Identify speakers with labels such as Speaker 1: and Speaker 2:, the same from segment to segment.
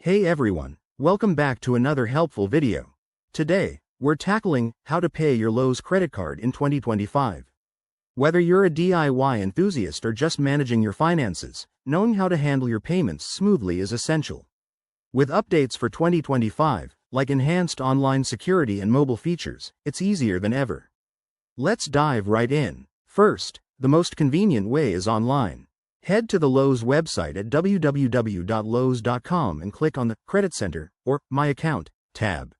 Speaker 1: Hey everyone, welcome back to another helpful video. Today, we're tackling how to pay your Lowe's credit card in 2025. Whether you're a DIY enthusiast or just managing your finances, knowing how to handle your payments smoothly is essential. With updates for 2025, like enhanced online security and mobile features, it's easier than ever. Let's dive right in. First, the most convenient way is online. Head to the Lowe's website at www.lowes.com and click on the Credit Center or My Account tab.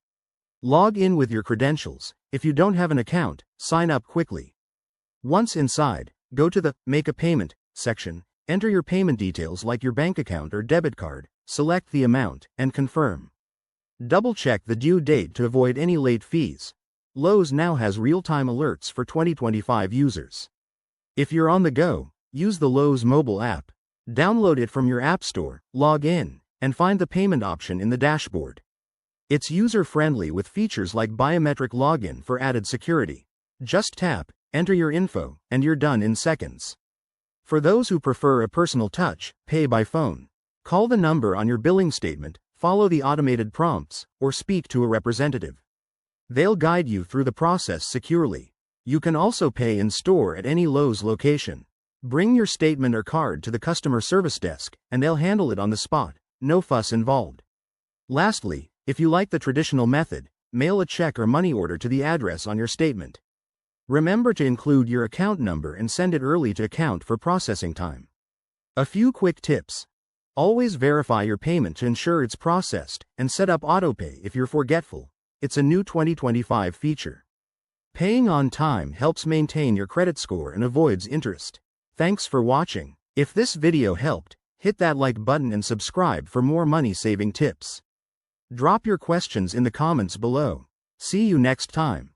Speaker 1: Log in with your credentials. If you don't have an account, sign up quickly. Once inside, go to the Make a Payment section, enter your payment details like your bank account or debit card, select the amount, and confirm. Double-check the due date to avoid any late fees. Lowe's now has real-time alerts for 2025 users. If you're on the go, use the Lowe's mobile app. Download it from your app store, log in, and find the payment option in the dashboard. It's user-friendly with features like biometric login for added security. Just tap, enter your info, and you're done in seconds. For those who prefer a personal touch, pay by phone. Call the number on your billing statement, follow the automated prompts, or speak to a representative. They'll guide you through the process securely. You can also pay in store at any Lowe's location. Bring your statement or card to the customer service desk, and they'll handle it on the spot, no fuss involved. Lastly, if you like the traditional method, mail a check or money order to the address on your statement. Remember to include your account number and send it early to account for processing time. A few quick tips. Always verify your payment to ensure it's processed, and set up autopay if you're forgetful. It's a new 2025 feature. Paying on time helps maintain your credit score and avoids interest. Thanks for watching. If this video helped, hit that like button and subscribe for more money-saving tips. Drop your questions in the comments below. See you next time.